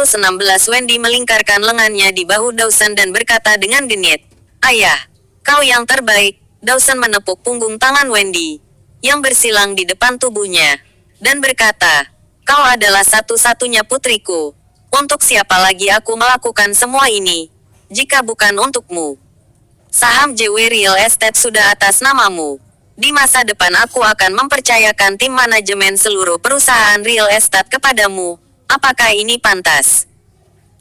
116 Wendy melingkarkan lengannya di bahu Dawson dan berkata dengan genit, "Ayah, kau yang terbaik." Dawson menepuk punggung tangan Wendy, yang bersilang di depan tubuhnya, dan berkata, "Kau adalah satu-satunya putriku. Untuk siapa lagi aku melakukan semua ini, jika bukan untukmu? Saham JW Real Estate sudah atas namamu. Di masa depan aku akan mempercayakan tim manajemen seluruh perusahaan real estate kepadamu. Apakah ini pantas?"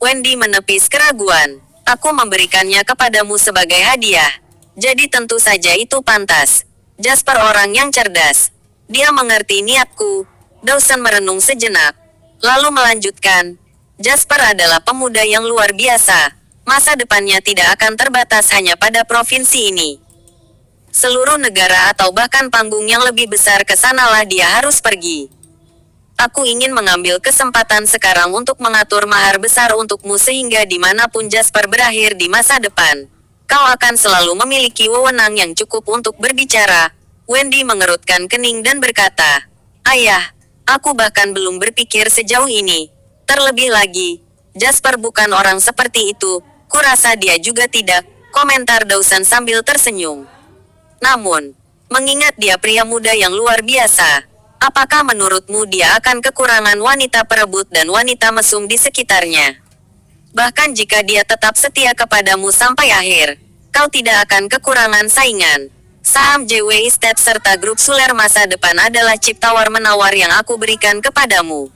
Wendy menepis keraguan. "Aku memberikannya kepadamu sebagai hadiah. Jadi tentu saja itu pantas." Jasper orang yang cerdas. Dia mengerti niatku. Dawson merenung sejenak, lalu melanjutkan, "Jasper adalah pemuda yang luar biasa. Masa depannya tidak akan terbatas hanya pada provinsi ini. Seluruh negara atau bahkan panggung yang lebih besar ke sanalah dia harus pergi. Aku ingin mengambil kesempatan sekarang untuk mengatur mahar besar untukmu sehingga dimanapun Jasper berakhir di masa depan, kau akan selalu memiliki wewenang yang cukup untuk berbicara." Wendy mengerutkan kening dan berkata, "Ayah, aku bahkan belum berpikir sejauh ini. Terlebih lagi, Jasper bukan orang seperti itu. Kurasa dia juga tidak," komentar Dawson sambil tersenyum. "Namun, mengingat dia pria muda yang luar biasa, apakah menurutmu dia akan kekurangan wanita perebut dan wanita mesum di sekitarnya? Bahkan jika dia tetap setia kepadamu sampai akhir, kau tidak akan kekurangan saingan. Saham JW Estate serta grup Suler masa depan adalah chip tawar-menawar yang aku berikan kepadamu.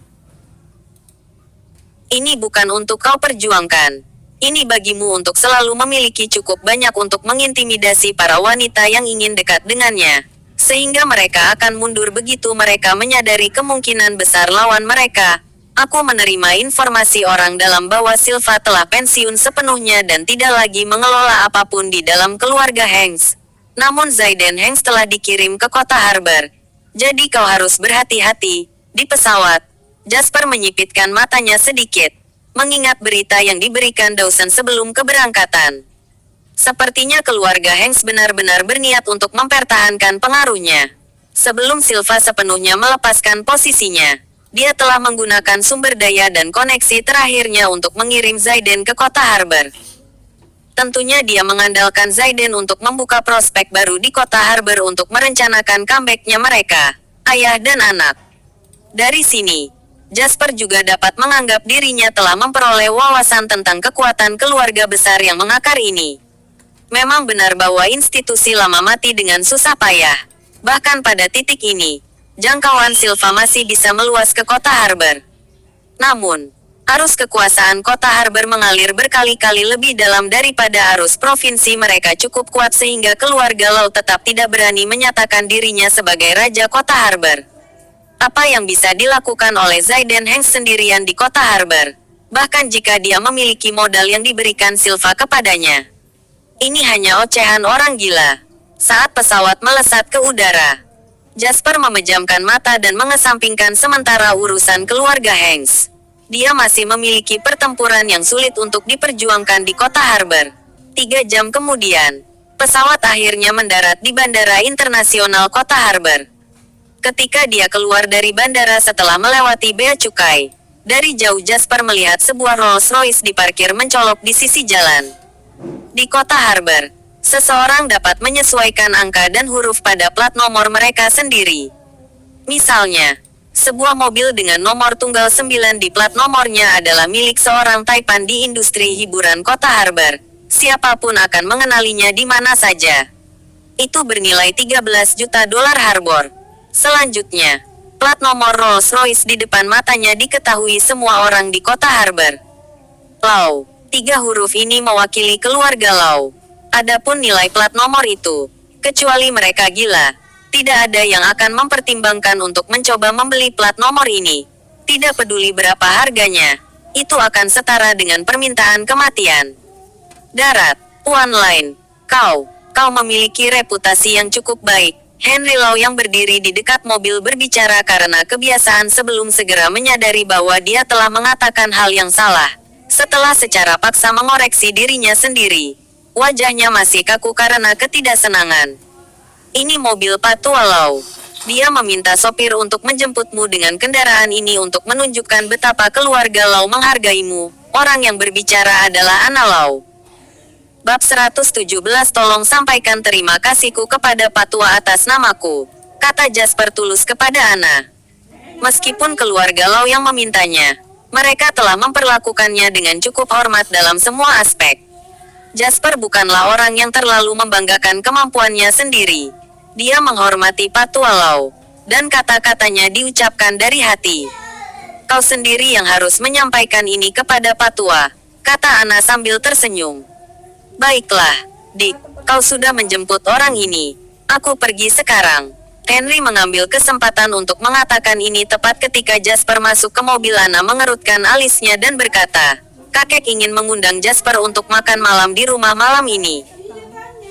Ini bukan untuk kau perjuangkan. Ini bagimu untuk selalu memiliki cukup banyak untuk mengintimidasi para wanita yang ingin dekat dengannya, sehingga mereka akan mundur begitu mereka menyadari kemungkinan besar lawan mereka. Aku menerima informasi orang dalam bahwa Silva telah pensiun sepenuhnya dan tidak lagi mengelola apapun di dalam keluarga Hanks. Namun Zayden Hanks telah dikirim ke kota Harbor. Jadi kau harus berhati-hati di pesawat." Jasper menyipitkan matanya sedikit, mengingat berita yang diberikan Dawson sebelum keberangkatan. Sepertinya keluarga Hanks benar-benar berniat untuk mempertahankan pengaruhnya. Sebelum Silva sepenuhnya melepaskan posisinya, dia telah menggunakan sumber daya dan koneksi terakhirnya untuk mengirim Zayden ke kota Harbor. Tentunya dia mengandalkan Zayden untuk membuka prospek baru di kota Harbor untuk merencanakan comeback-nya mereka, ayah dan anak. Dari sini, Jasper juga dapat menganggap dirinya telah memperoleh wawasan tentang kekuatan keluarga besar yang mengakar ini. Memang benar bahwa institusi lama mati dengan susah payah. Bahkan pada titik ini, jangkauan Silva masih bisa meluas ke kota Harbor. Namun, arus kekuasaan kota Harbor mengalir berkali-kali lebih dalam daripada arus provinsi mereka cukup kuat sehingga keluarga Lau tetap tidak berani menyatakan dirinya sebagai raja kota Harbor. Apa yang bisa dilakukan oleh Zayden Hanks sendirian di kota Harbor, bahkan jika dia memiliki modal yang diberikan Silva kepadanya? Ini hanya ocehan orang gila. Saat pesawat melesat ke udara, Jasper memejamkan mata dan mengesampingkan sementara urusan keluarga Hanks. Dia masih memiliki pertempuran yang sulit untuk diperjuangkan di kota Harbor. 3 jam kemudian, pesawat akhirnya mendarat di Bandara Internasional Kota Harbor. Ketika dia keluar dari bandara setelah melewati bea cukai, dari jauh Jasper melihat sebuah Rolls-Royce diparkir mencolok di sisi jalan. Di kota Harbor, seseorang dapat menyesuaikan angka dan huruf pada plat nomor mereka sendiri. Misalnya, sebuah mobil dengan nomor tunggal 9 di plat nomornya adalah milik seorang taipan di industri hiburan kota Harbor. Siapapun akan mengenalinya di mana saja. Itu bernilai 13 juta dolar Harbor. Selanjutnya, plat nomor Rolls-Royce di depan matanya diketahui semua orang di kota Harbor. Lau, 3 huruf ini mewakili keluarga Lau. Adapun nilai plat nomor itu, kecuali mereka gila, tidak ada yang akan mempertimbangkan untuk mencoba membeli plat nomor ini. Tidak peduli berapa harganya, itu akan setara dengan permintaan kematian. Darat, Puan Lain, kau memiliki reputasi yang cukup baik. Henry Lau yang berdiri di dekat mobil berbicara karena kebiasaan sebelum segera menyadari bahwa dia telah mengatakan hal yang salah. Setelah secara paksa mengoreksi dirinya sendiri, wajahnya masih kaku karena ketidaksenangan. "Ini mobil Patua Lau. Dia meminta sopir untuk menjemputmu dengan kendaraan ini untuk menunjukkan betapa keluarga Lau menghargaimu. Orang yang berbicara adalah Ana Lau. Bab 117 Tolong sampaikan terima kasihku kepada Patua atas namaku, kata Jasper tulus kepada Ana. Meskipun keluarga Lau yang memintanya, mereka telah memperlakukannya dengan cukup hormat dalam semua aspek. Jasper bukanlah orang yang terlalu membanggakan kemampuannya sendiri. Dia menghormati Patua Lau, dan kata-katanya diucapkan dari hati. Kau sendiri yang harus menyampaikan ini kepada Patua, kata Ana sambil tersenyum. Baiklah, Dick, kau sudah menjemput orang ini. Aku pergi sekarang. Henry mengambil kesempatan untuk mengatakan ini tepat ketika Jasper masuk ke mobil. Ana mengerutkan alisnya dan berkata, kakek ingin mengundang Jasper untuk makan malam di rumah malam ini.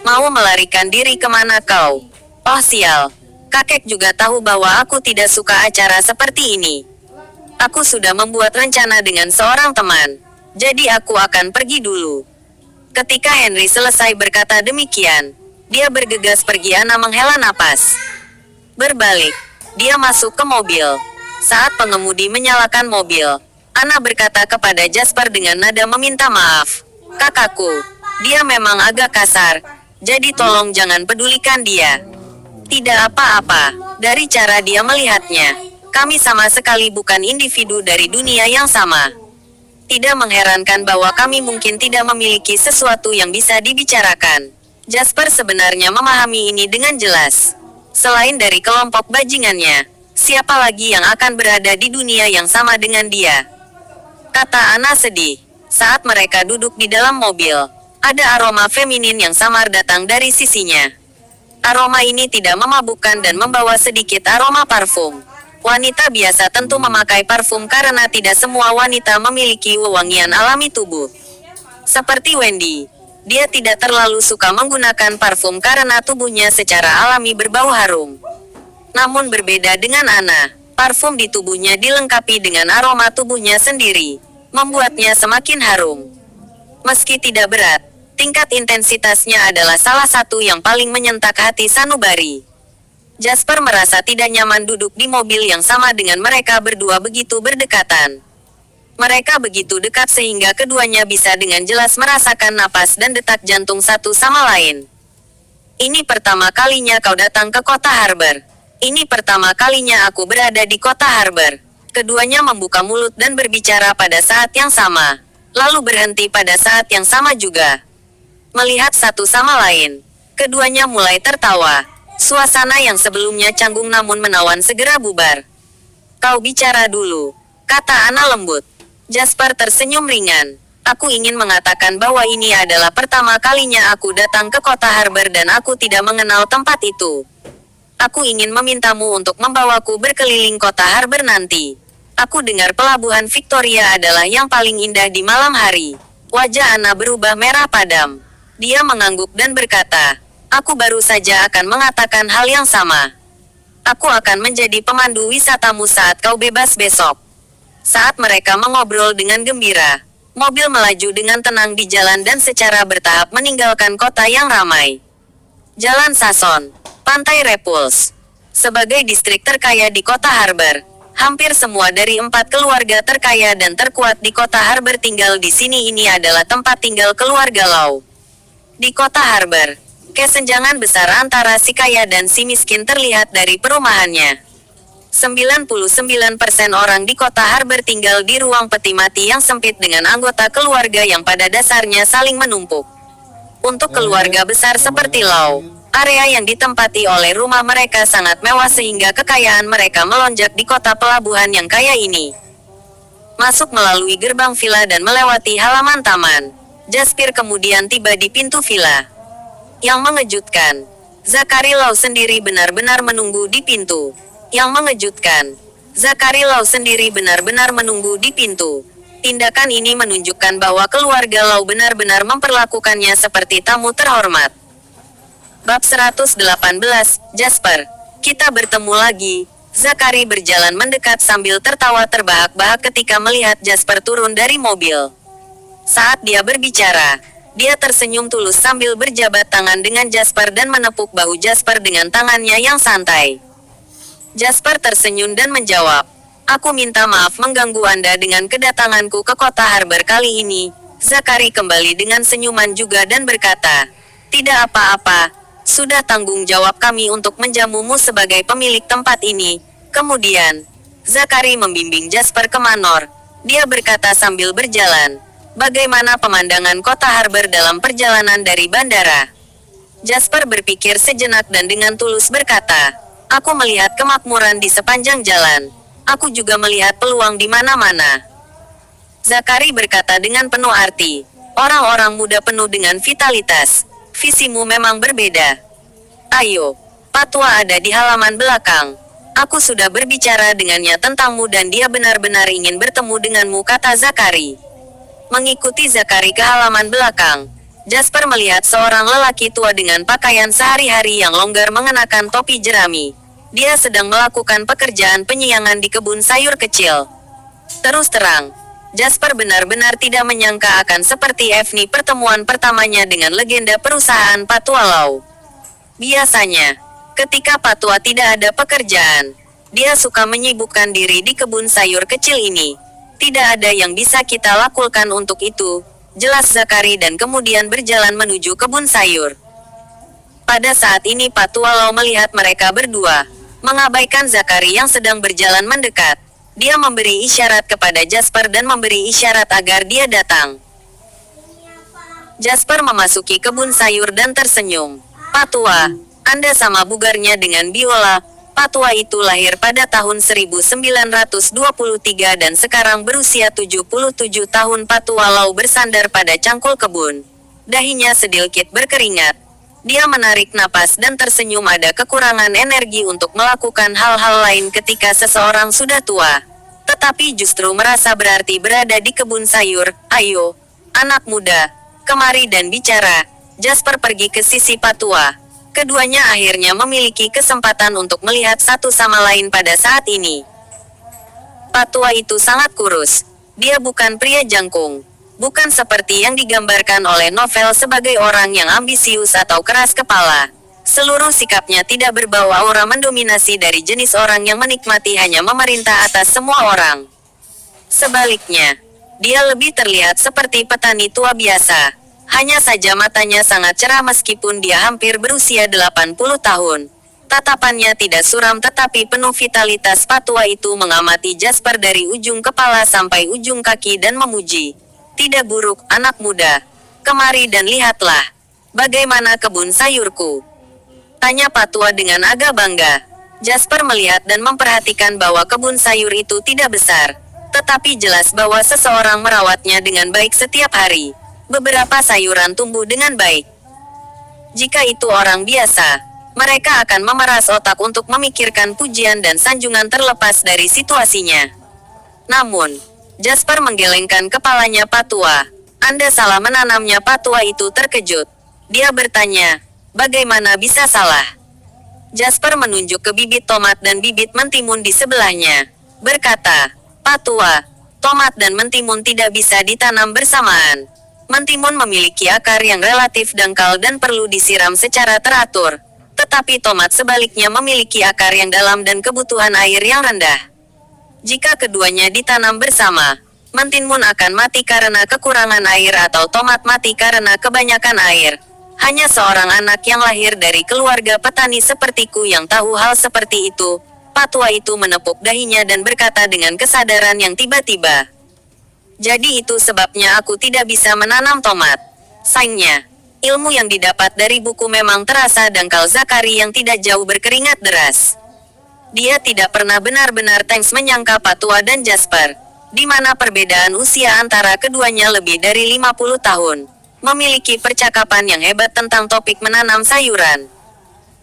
Mau melarikan diri kemana kau? Oh sial, kakek juga tahu bahwa aku tidak suka acara seperti ini. Aku sudah membuat rencana dengan seorang teman, jadi aku akan pergi dulu. Ketika Henry selesai berkata demikian, dia bergegas pergi. Ana menghela napas. Berbalik, dia masuk ke mobil. Saat pengemudi menyalakan mobil, Ana berkata kepada Jasper dengan nada meminta maaf. Kakakku, dia memang agak kasar, jadi tolong jangan pedulikan dia. Tidak apa-apa, dari cara dia melihatnya, kami sama sekali bukan individu dari dunia yang sama. Tidak mengherankan bahwa kami mungkin tidak memiliki sesuatu yang bisa dibicarakan. Jasper sebenarnya memahami ini dengan jelas. Selain dari kelompok bajingannya, siapa lagi yang akan berada di dunia yang sama dengan dia? Kata Ana sedih. Saat mereka duduk di dalam mobil, ada aroma feminin yang samar datang dari sisinya. Aroma ini tidak memabukkan dan membawa sedikit aroma parfum. Wanita biasa tentu memakai parfum karena tidak semua wanita memiliki wewangian alami tubuh. Seperti Wendy, dia tidak terlalu suka menggunakan parfum karena tubuhnya secara alami berbau harum. Namun berbeda dengan Ana, parfum di tubuhnya dilengkapi dengan aroma tubuhnya sendiri, membuatnya semakin harum. Meski tidak berat, tingkat intensitasnya adalah salah satu yang paling menyentak hati sanubari. Jasper merasa tidak nyaman duduk di mobil yang sama dengan mereka berdua begitu berdekatan. Mereka begitu dekat sehingga keduanya bisa dengan jelas merasakan napas dan detak jantung satu sama lain. Ini pertama kalinya kau datang ke kota Harbor. Ini pertama kalinya aku berada di kota Harbor. Keduanya membuka mulut dan berbicara pada saat yang sama, lalu berhenti pada saat yang sama juga. Melihat satu sama lain, keduanya mulai tertawa. Suasana yang sebelumnya canggung namun menawan segera bubar. Kau bicara dulu, kata Ana lembut. Jasper tersenyum ringan. Aku ingin mengatakan bahwa ini adalah pertama kalinya aku datang ke kota Harbor dan aku tidak mengenal tempat itu. Aku ingin memintamu untuk membawaku berkeliling kota Harbor nanti. Aku dengar pelabuhan Victoria adalah yang paling indah di malam hari. Wajah Ana berubah merah padam. Dia mengangguk dan berkata, aku baru saja akan mengatakan hal yang sama. Aku akan menjadi pemandu wisatamu saat kau bebas besok. Saat mereka mengobrol dengan gembira, mobil melaju dengan tenang di jalan dan secara bertahap meninggalkan kota yang ramai. Jalan Sason, Pantai Repulse. Sebagai distrik terkaya di kota Harbor, hampir semua dari 4 keluarga terkaya dan terkuat di kota Harbor tinggal di sini. Ini adalah tempat tinggal keluarga Lau. Di kota Harbor, kesenjangan besar antara si kaya dan si miskin terlihat dari perumahannya. 99% orang di kota Harbor tinggal di ruang peti mati yang sempit dengan anggota keluarga yang pada dasarnya saling menumpuk. Untuk keluarga besar seperti Lau, area yang ditempati oleh rumah mereka sangat mewah sehingga kekayaan mereka melonjak di kota pelabuhan yang kaya ini. Masuk melalui gerbang villa dan melewati halaman taman, Jasper kemudian tiba di pintu villa. Yang mengejutkan, Zachary Lau sendiri benar-benar menunggu di pintu. Yang mengejutkan, Zachary Lau sendiri benar-benar menunggu di pintu. Tindakan ini menunjukkan bahwa keluarga Lau benar-benar memperlakukannya seperti tamu terhormat. Bab 118, Jasper, kita bertemu lagi. Zachary berjalan mendekat sambil tertawa terbahak-bahak ketika melihat Jasper turun dari mobil. Saat dia berbicara, dia tersenyum tulus sambil berjabat tangan dengan Jasper dan menepuk bahu Jasper dengan tangannya yang santai. Jasper tersenyum dan menjawab, "Aku minta maaf mengganggu Anda dengan kedatanganku ke kota Harbor kali ini." Zakari kembali dengan senyuman juga dan berkata, "Tidak apa-apa, sudah tanggung jawab kami untuk menjamumu sebagai pemilik tempat ini." Kemudian, Zakari membimbing Jasper ke Manor. Dia berkata sambil berjalan, "Bagaimana pemandangan kota Harbor dalam perjalanan dari bandara?" Jasper berpikir sejenak dan dengan tulus berkata, "Aku melihat kemakmuran di sepanjang jalan. Aku juga melihat peluang di mana-mana." Zakari berkata dengan penuh arti, "Orang-orang muda penuh dengan vitalitas. Visimu memang berbeda. Ayo, Patwa ada di halaman belakang. Aku sudah berbicara dengannya tentangmu dan dia benar-benar ingin bertemu denganmu," kata Zakari. Mengikuti Zakari ke halaman belakang, Jasper melihat seorang lelaki tua dengan pakaian sehari-hari yang longgar mengenakan topi jerami. Dia sedang melakukan pekerjaan penyiangan di kebun sayur kecil. Terus terang, Jasper benar-benar tidak menyangka akan seperti Evni pertemuan pertamanya dengan legenda perusahaan Patwa Law. Biasanya, ketika Patwa tidak ada pekerjaan, dia suka menyibukkan diri di kebun sayur kecil ini. "Tidak ada yang bisa kita lakukan untuk itu," jelas Zakari dan kemudian berjalan menuju kebun sayur. Pada saat ini Patwa Law melihat mereka berdua, mengabaikan Zakari yang sedang berjalan mendekat. Dia memberi isyarat kepada Jasper dan memberi isyarat agar dia datang. Jasper memasuki kebun sayur dan tersenyum. "Patwa, Anda sama bugarnya dengan biola." Patwa itu lahir pada tahun 1923 dan sekarang berusia 77 tahun. Patwa Law bersandar pada cangkul kebun. Dahinya sedikit berkeringat. Dia menarik napas dan tersenyum. Ada kekurangan energi untuk melakukan hal-hal lain ketika seseorang sudah tua. Tetapi justru merasa berarti berada di kebun sayur. "Ayo, anak muda, kemari dan bicara." Jasper pergi ke sisi Patwa. Keduanya akhirnya memiliki kesempatan untuk melihat satu sama lain pada saat ini. Patwa itu sangat kurus. Dia bukan pria jangkung. Bukan seperti yang digambarkan oleh novel sebagai orang yang ambisius atau keras kepala. Seluruh sikapnya tidak berbau aura mendominasi dari jenis orang yang menikmati hanya memerintah atas semua orang. Sebaliknya, dia lebih terlihat seperti petani tua biasa. Hanya saja matanya sangat cerah meskipun dia hampir berusia 80 tahun. Tatapannya tidak suram tetapi penuh vitalitas. Patwa itu mengamati Jasper dari ujung kepala sampai ujung kaki dan memuji. "Tidak buruk, anak muda. Kemari dan lihatlah. Bagaimana kebun sayurku?" tanya Patwa dengan agak bangga. Jasper melihat dan memperhatikan bahwa kebun sayur itu tidak besar. Tetapi jelas bahwa seseorang merawatnya dengan baik setiap hari. Beberapa sayuran tumbuh dengan baik. Jika itu orang biasa, mereka akan memeras otak untuk memikirkan pujian dan sanjungan terlepas dari situasinya. Namun, Jasper menggelengkan kepalanya. "Patwa, Anda salah menanamnya." Patwa itu terkejut. Dia bertanya, "Bagaimana bisa salah?" Jasper menunjuk ke bibit tomat dan bibit mentimun di sebelahnya. Berkata, "Patwa, tomat dan mentimun tidak bisa ditanam bersamaan. Mentimun memiliki akar yang relatif dangkal dan perlu disiram secara teratur. Tetapi tomat sebaliknya memiliki akar yang dalam dan kebutuhan air yang rendah. Jika keduanya ditanam bersama, mentimun akan mati karena kekurangan air atau tomat mati karena kebanyakan air. Hanya seorang anak yang lahir dari keluarga petani sepertiku yang tahu hal seperti itu." Patwa itu menepuk dahinya dan berkata dengan kesadaran yang tiba-tiba, "Jadi itu sebabnya aku tidak bisa menanam tomat." Sayangnya, ilmu yang didapat dari buku memang terasa dangkal. Zakari yang tidak jauh berkeringat deras. Dia tidak pernah benar-benar teks menyangka Patwa dan Jasper, di mana perbedaan usia antara keduanya lebih dari 50 tahun, memiliki percakapan yang hebat tentang topik menanam sayuran.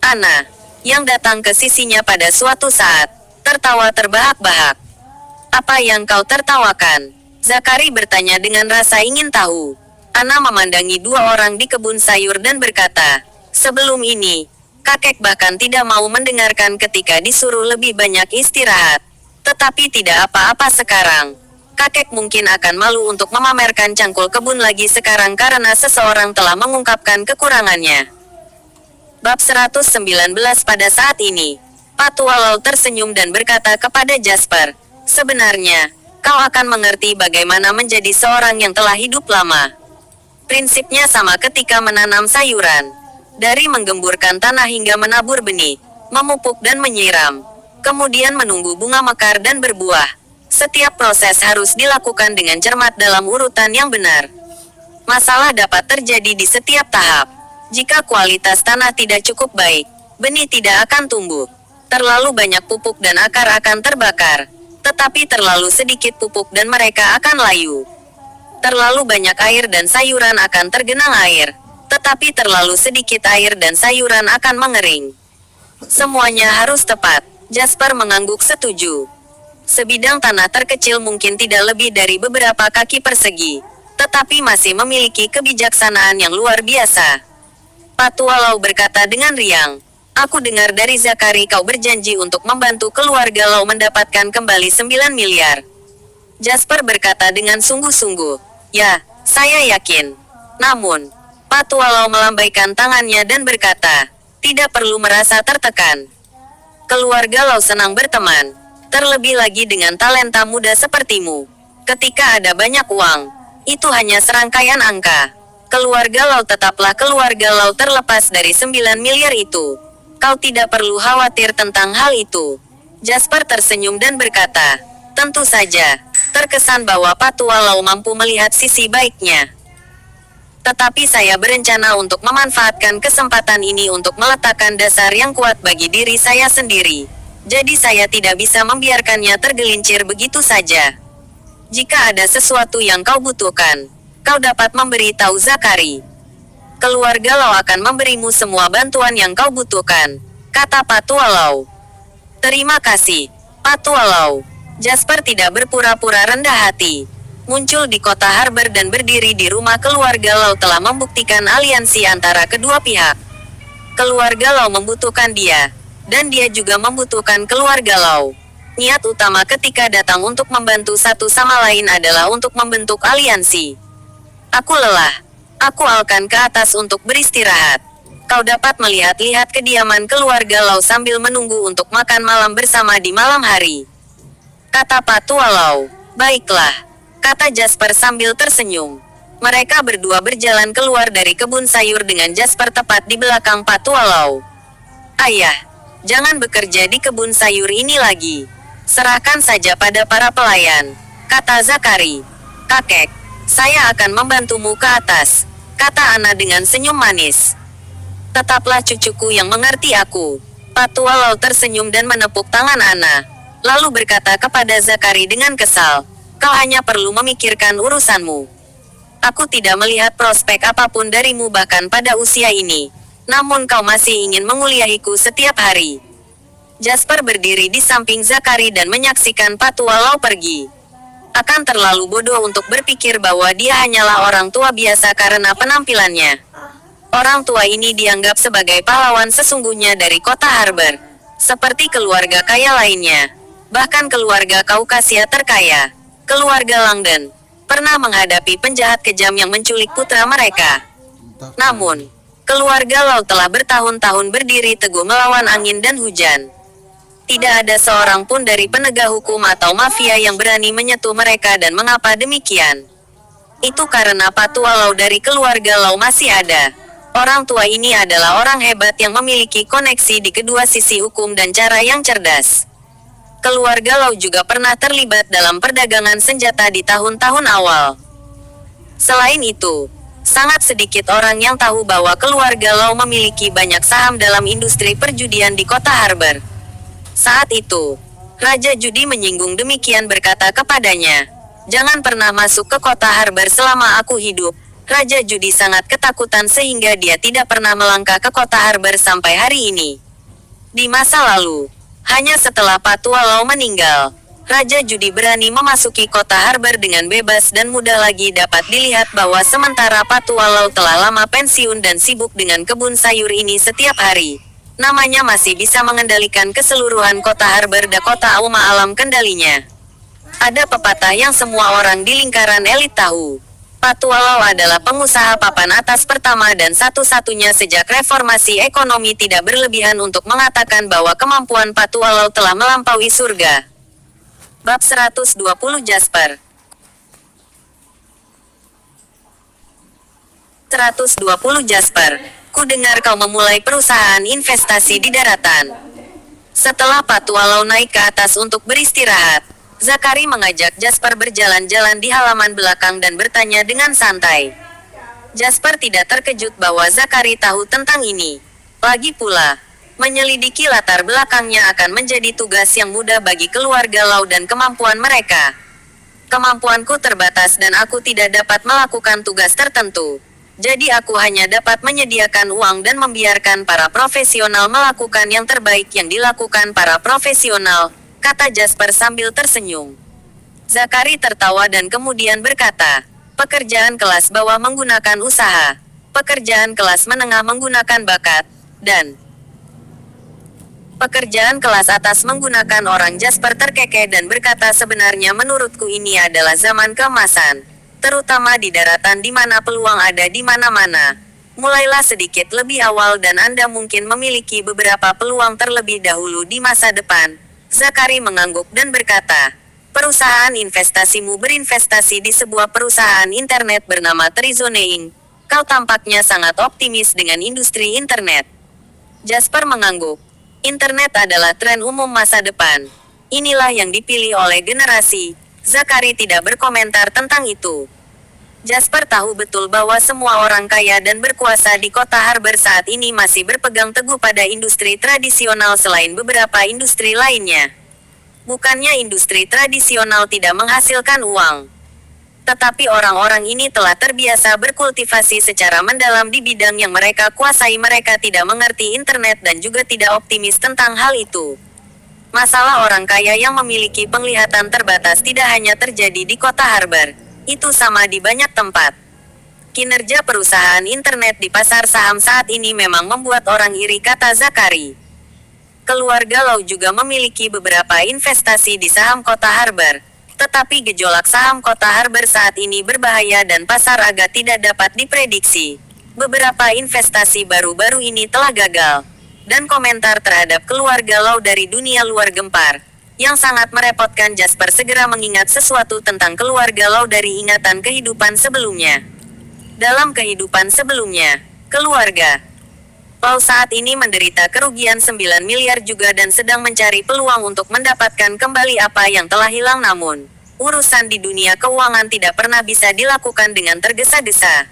Anna, yang datang ke sisinya pada suatu saat, tertawa terbahak-bahak. "Apa yang kau tertawakan?" Zakari bertanya dengan rasa ingin tahu. Anna memandangi dua orang di kebun sayur dan berkata, "Sebelum ini, kakek bahkan tidak mau mendengarkan ketika disuruh lebih banyak istirahat. Tetapi tidak apa-apa sekarang. Kakek mungkin akan malu untuk memamerkan cangkul kebun lagi sekarang karena seseorang telah mengungkapkan kekurangannya." Bab 119. Pada saat ini, Patualau tersenyum dan berkata kepada Jasper, sebenarnya, kau akan mengerti bagaimana menjadi seorang yang telah hidup lama. Prinsipnya sama ketika menanam sayuran. Dari menggemburkan tanah hingga menabur benih, memupuk dan menyiram. Kemudian menunggu bunga mekar dan berbuah. Setiap proses harus dilakukan dengan cermat dalam urutan yang benar. Masalah dapat terjadi di setiap tahap. Jika kualitas tanah tidak cukup baik, benih tidak akan tumbuh. Terlalu banyak pupuk dan akar akan terbakar. Tetapi terlalu sedikit pupuk dan mereka akan layu. Terlalu banyak air dan sayuran akan tergenang air. Tetapi terlalu sedikit air dan sayuran akan mengering. Semuanya harus tepat. Jasper mengangguk setuju. Sebidang tanah terkecil mungkin tidak lebih dari beberapa kaki persegi. Tetapi masih memiliki kebijaksanaan yang luar biasa. Patualau berkata dengan riang. Aku dengar dari Zakari kau berjanji untuk membantu keluarga Lau mendapatkan kembali 9 miliar. Jasper berkata dengan sungguh-sungguh. Ya, saya yakin. Namun, Patualau melambaikan tangannya dan berkata, tidak perlu merasa tertekan. Keluarga Lau senang berteman. Terlebih lagi dengan talenta muda sepertimu. Ketika ada banyak uang, itu hanya serangkaian angka. Keluarga Lau tetaplah keluarga Lau terlepas dari 9 miliar itu. Kau tidak perlu khawatir tentang hal itu. Jasper tersenyum dan berkata, tentu saja. Terkesan bahwa Patualau mampu melihat sisi baiknya. Tetapi saya berencana untuk memanfaatkan kesempatan ini untuk meletakkan dasar yang kuat bagi diri saya sendiri. Jadi saya tidak bisa membiarkannya tergelincir begitu saja. Jika ada sesuatu yang kau butuhkan, kau dapat memberi tahu Zakari. Keluarga Lau akan memberimu semua bantuan yang kau butuhkan, kata Patualau. Terima kasih, Patualau. Jasper tidak berpura-pura rendah hati. Muncul di kota Harbor dan berdiri di rumah keluarga Lau telah membuktikan aliansi antara kedua pihak. Keluarga Lau membutuhkan dia. Dan dia juga membutuhkan keluarga Lau. Niat utama ketika datang untuk membantu satu sama lain adalah untuk membentuk aliansi. Aku lelah. Aku akan ke atas untuk beristirahat. Kau dapat melihat-lihat kediaman keluarga Lau sambil menunggu untuk makan malam bersama di malam hari. Kata Patualau. Baiklah. Kata Jasper sambil tersenyum. Mereka berdua berjalan keluar dari kebun sayur dengan Jasper tepat di belakang Patualau. Ayah. Jangan bekerja di kebun sayur ini lagi. Serahkan saja pada para pelayan, kata Zakari. Kakek, saya akan membantumu ke atas, kata Ana dengan senyum manis. Tetaplah cucuku yang mengerti aku. Patualau tersenyum dan menepuk tangan Ana. Lalu berkata kepada Zakari dengan kesal, kau hanya perlu memikirkan urusanmu. Aku tidak melihat prospek apapun darimu bahkan pada usia ini. Namun kau masih ingin menguliahiku setiap hari. Jasper berdiri di samping Zakari dan menyaksikan Patualau pergi. Akan terlalu bodoh untuk berpikir bahwa dia hanyalah orang tua biasa karena penampilannya. Orang tua ini dianggap sebagai pahlawan sesungguhnya dari kota Harbor. Seperti keluarga kaya lainnya. Bahkan keluarga Kaukasia terkaya. Keluarga Langdon. Pernah menghadapi penjahat kejam yang menculik putra mereka. Namun, keluarga Lau telah bertahun-tahun berdiri teguh melawan angin dan hujan. Tidak ada seorang pun dari penegak hukum atau mafia yang berani menyentuh mereka dan mengapa demikian? Itu karena Patualau dari keluarga Lau masih ada. Orang tua ini adalah orang hebat yang memiliki koneksi di kedua sisi hukum dan cara yang cerdas. Keluarga Lau juga pernah terlibat dalam perdagangan senjata di tahun-tahun awal. Selain itu, sangat sedikit orang yang tahu bahwa keluarga Lau memiliki banyak saham dalam industri perjudian di kota Harbor. Saat itu, Raja Judi menyinggung demikian berkata kepadanya, jangan pernah masuk ke kota Harbor selama aku hidup. Raja Judi sangat ketakutan sehingga dia tidak pernah melangkah ke kota Harbor sampai hari ini. Di masa lalu, hanya setelah Patualau meninggal, Raja Judi berani memasuki kota Harbor dengan bebas dan mudah lagi dapat dilihat bahwa sementara Patualau telah lama pensiun dan sibuk dengan kebun sayur ini setiap hari. Namanya masih bisa mengendalikan keseluruhan kota Harbor dan kota Auma alam kendalinya. Ada pepatah yang semua orang di lingkaran elit tahu. Patualau adalah pengusaha papan atas pertama dan satu-satunya sejak reformasi ekonomi, tidak berlebihan untuk mengatakan bahwa kemampuan Patualau telah melampaui surga. Bab 120 Jasper 120 Jasper, ku dengar kau memulai perusahaan investasi di daratan. Setelah Patualau naik ke atas untuk beristirahat, Zakari mengajak Jasper berjalan-jalan di halaman belakang dan bertanya dengan santai. Jasper tidak terkejut bahwa Zakari tahu tentang ini. Lagi pula, menyelidiki latar belakangnya akan menjadi tugas yang mudah bagi keluarga Lau dan kemampuan mereka. Kemampuanku terbatas dan aku tidak dapat melakukan tugas tertentu. Jadi aku hanya dapat menyediakan uang dan membiarkan para profesional melakukan yang terbaik yang dilakukan para profesional, kata Jasper sambil tersenyum. Zakari tertawa dan kemudian berkata, pekerjaan kelas bawah menggunakan usaha, pekerjaan kelas menengah menggunakan bakat, dan pekerjaan kelas atas menggunakan orang. Jasper terkekeh dan berkata, sebenarnya menurutku ini adalah zaman keemasan. Terutama di daratan di mana peluang ada di mana-mana. Mulailah sedikit lebih awal dan Anda mungkin memiliki beberapa peluang terlebih dahulu di masa depan. Zakari mengangguk dan berkata, perusahaan investasimu berinvestasi di sebuah perusahaan internet bernama Trizone Inc. Kau tampaknya sangat optimis dengan industri internet. Jasper mengangguk. Internet adalah tren umum masa depan. Inilah yang dipilih oleh generasi. Zakari tidak berkomentar tentang itu. Jasper tahu betul bahwa semua orang kaya dan berkuasa di kota Harbor saat ini masih berpegang teguh pada industri tradisional selain beberapa industri lainnya. Bukannya industri tradisional tidak menghasilkan uang. Tetapi orang-orang ini telah terbiasa berkultivasi secara mendalam di bidang yang mereka kuasai. Mereka tidak mengerti internet dan juga tidak optimis tentang hal itu. Masalah orang kaya yang memiliki penglihatan terbatas tidak hanya terjadi di kota Harbor. Itu sama di banyak tempat. Kinerja perusahaan internet di pasar saham saat ini memang membuat orang iri, kata Zakari. Keluarga Lau juga memiliki beberapa investasi di saham kota Harbor. Tetapi gejolak saham kota Harbor saat ini berbahaya dan pasar agak tidak dapat diprediksi. Beberapa investasi baru-baru ini telah gagal. Dan komentar terhadap keluarga Lau dari dunia luar gempar, yang sangat merepotkan. Jasper segera mengingat sesuatu tentang keluarga Lau dari ingatan kehidupan sebelumnya. Dalam kehidupan sebelumnya, keluarga Lau saat ini menderita kerugian 9 miliar juga dan sedang mencari peluang untuk mendapatkan kembali apa yang telah hilang. Namun, urusan di dunia keuangan tidak pernah bisa dilakukan dengan tergesa-gesa.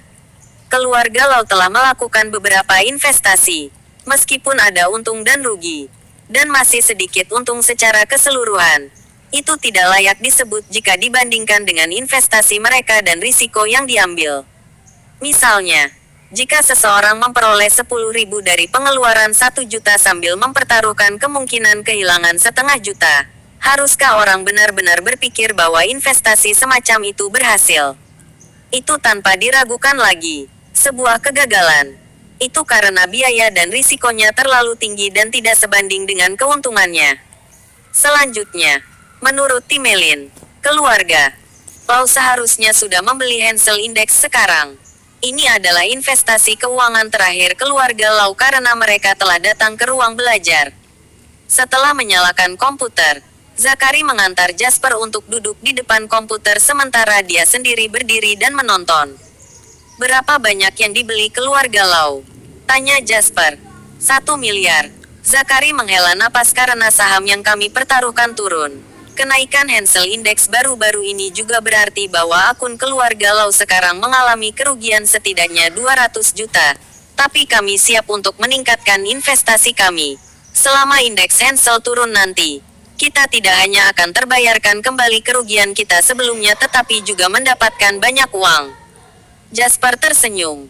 Keluarga Lau telah melakukan beberapa investasi. Meskipun ada untung dan rugi, dan masih sedikit untung secara keseluruhan, itu tidak layak disebut jika dibandingkan dengan investasi mereka dan risiko yang diambil. Misalnya, jika seseorang memperoleh 10.000 dari pengeluaran 1 juta sambil mempertaruhkan kemungkinan kehilangan setengah juta, haruskah orang benar-benar berpikir bahwa investasi semacam itu berhasil? Itu tanpa diragukan lagi, sebuah kegagalan. Itu karena biaya dan risikonya terlalu tinggi dan tidak sebanding dengan keuntungannya. Selanjutnya, menurut Timelin, keluarga Lau seharusnya sudah membeli Hensel Index sekarang. Ini adalah investasi keuangan terakhir keluarga Lau karena mereka telah datang ke ruang belajar. Setelah menyalakan komputer, Zakari mengantar Jasper untuk duduk di depan komputer sementara dia sendiri berdiri dan menonton. Berapa banyak yang dibeli keluarga Lau? Tanya Jasper. 1 miliar. Zakari menghela napas karena saham yang kami pertaruhkan turun. Kenaikan Hensel Index baru-baru ini juga berarti bahwa akun keluarga Lau sekarang mengalami kerugian setidaknya 200 juta. Tapi kami siap untuk meningkatkan investasi kami. Selama indeks Hensel turun nanti, kita tidak hanya akan terbayarkan kembali kerugian kita sebelumnya tetapi juga mendapatkan banyak uang. Jasper tersenyum,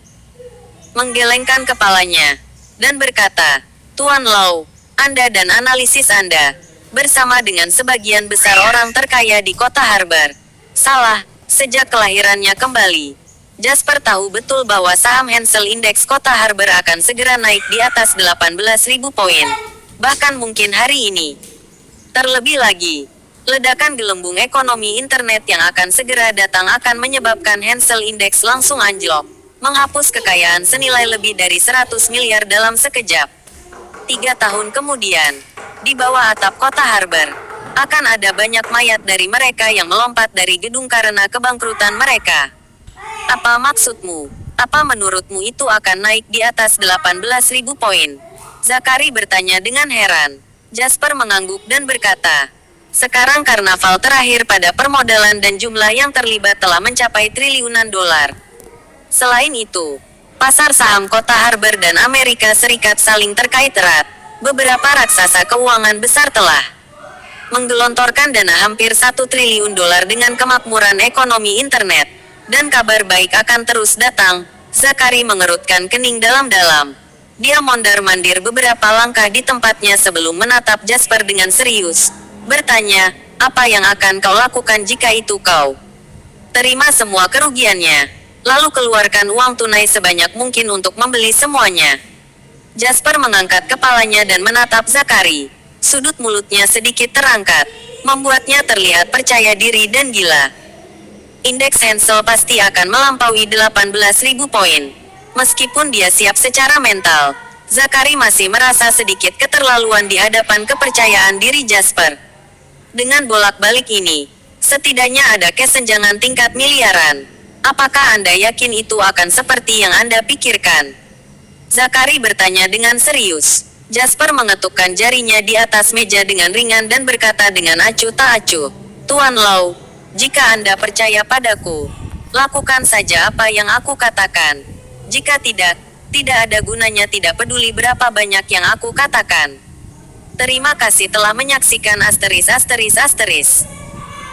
menggelengkan kepalanya, dan berkata, Tuan Lau, Anda dan analisis Anda, bersama dengan sebagian besar orang terkaya di kota Harbor, salah, sejak kelahirannya kembali. Jasper tahu betul bahwa saham Hensel Index kota Harbor akan segera naik di atas 18.000 poin, bahkan mungkin hari ini. Terlebih lagi, Ledakan gelembung ekonomi internet yang akan segera datang akan menyebabkan Hensel Index langsung anjlok, menghapus kekayaan senilai lebih dari 100 miliar dalam sekejap. 3 tahun kemudian, di bawah atap kota Harbor, akan ada banyak mayat dari mereka yang melompat dari gedung karena kebangkrutan mereka. Apa maksudmu? Apa menurutmu itu akan naik di atas 18.000 poin? Zakari bertanya dengan heran. Jasper mengangguk dan berkata, sekarang karnaval terakhir pada permodalan dan jumlah yang terlibat telah mencapai triliunan dolar. Selain itu, pasar saham kota Harbor dan Amerika Serikat saling terkait erat. Beberapa raksasa keuangan besar telah menggelontorkan dana hampir 1 triliun dolar dengan kemakmuran ekonomi internet. Dan kabar baik akan terus datang. Zakari mengerutkan kening dalam-dalam. Dia mondar-mandir beberapa langkah di tempatnya sebelum menatap Jasper dengan serius. Bertanya, apa yang akan kau lakukan jika itu kau terima semua kerugiannya, lalu keluarkan uang tunai sebanyak mungkin untuk membeli semuanya? Jasper mengangkat kepalanya dan menatap Zakari. Sudut mulutnya sedikit terangkat, membuatnya terlihat percaya diri dan gila. Indeks Hensel pasti akan melampaui 18.000 poin. Meskipun dia siap secara mental, Zakari masih merasa sedikit keterlaluan di hadapan kepercayaan diri Jasper. Dengan bolak-balik ini, setidaknya ada kesenjangan tingkat miliaran. Apakah Anda yakin itu akan seperti yang Anda pikirkan? Zakari bertanya dengan serius. Jasper mengetukkan jarinya di atas meja dengan ringan dan berkata dengan acuh tak acuh, Tuan Lau, jika Anda percaya padaku, lakukan saja apa yang aku katakan. Jika tidak, tidak ada gunanya tidak peduli berapa banyak yang aku katakan. Terima kasih telah menyaksikan ****.